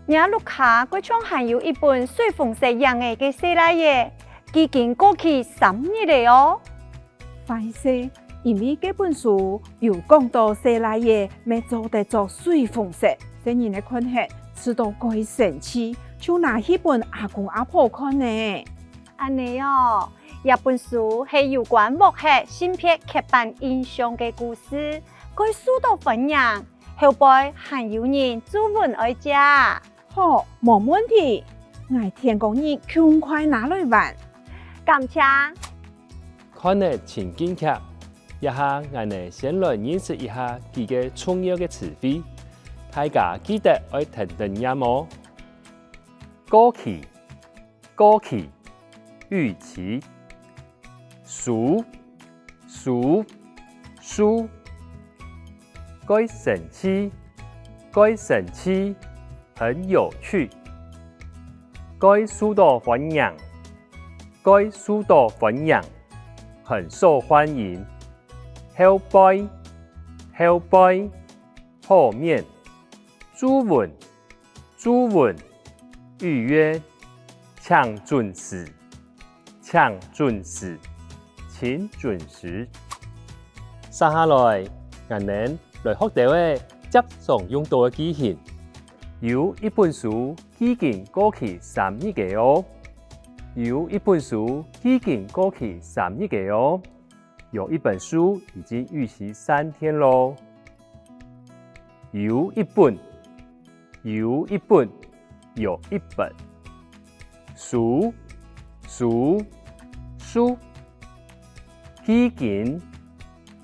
伢卢卡佢仲還有一本水風石樣嘅西拉嘢，已經過去3日了哦。快些，因為這本書有講到西拉嘢咪做得做水風石，這人嘅看係吃到鬼神奇，就拿一本阿公阿婆看呢。安尼哦，這本書係有關木刻新片刻板印象嘅故事，佢書到分享，後背還有人專門愛食。好，冇問題。我聽講你盡快拿來玩。感謝。看了情景劇，一下我哋先來認識一下幾個重要嘅詞彙，大家記得要聽聽音麼？過期、過期、預期、數、數、數、該神奇、該神奇。很有趣，該受到歡迎，該受到歡迎，很受歡迎。後背，後背，後面。朱文，朱文，預約，請準時，請準時，請準時。接下來，我哋來學到嘅接送用到嘅機器。有一本書已經過去3日嘅哦，有一本書已經過去3日嘅哦，有一本書已經預期3天咯。有一本，有一本，有一本。書，書，書。已經，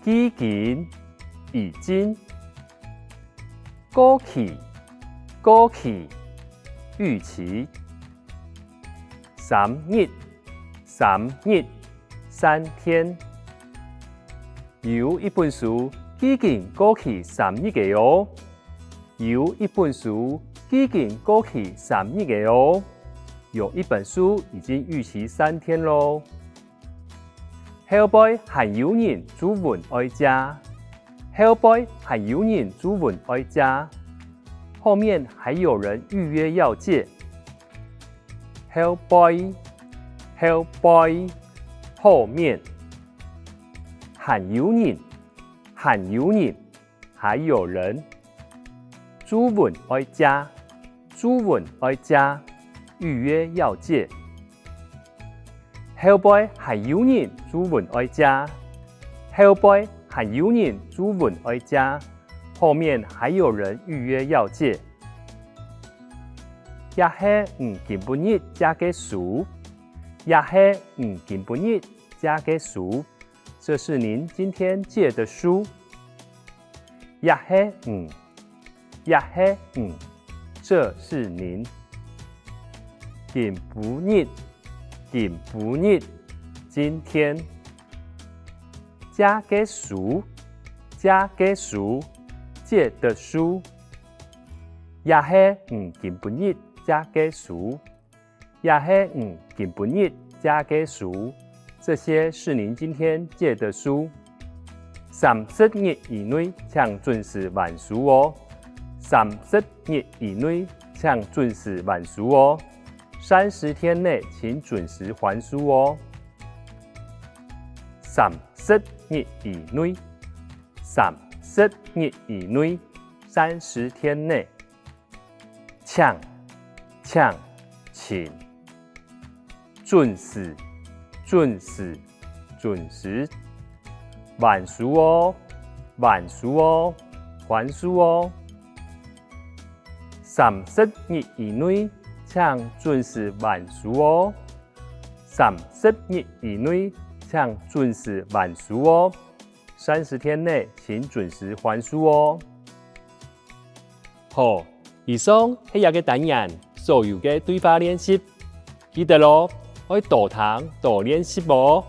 已經，已經。過去。過期、預期。3日、3日、3天。有一本書已經過期3日嘅哦，有一本書已經過期3日嘅哦，有一本書已經預期3天咯。後背還有人專門愛食，後背還有人專門愛食。後面還有人預約要借。後背，後背，後面。還有人，還有人，還有人。專門愛食，專門愛食，預約要借。後背還有人專門愛食，後背還有人專門愛食。後面還有人預約要借，也係今本日借嘅書，也係今本日借嘅書，這是您今天借的書。也係也係這是您今本日今天借嘅書，借嘅書。借的書，也係今本日借嘅書，也係今本日借嘅書，這些是您今天借的書。30日以內請準時還書哦，30日以內請準時還書哦，30天內請準時還書哦。30日以內，30日以內，30天內，請，請，準時，還書哦，還書哦。30日以內，請準時還書哦，30日以內，請準時還書哦。30天內請準時還書哦。好，以上係一個單元所有嘅對話練習，記得咯，要多聽多練習哦。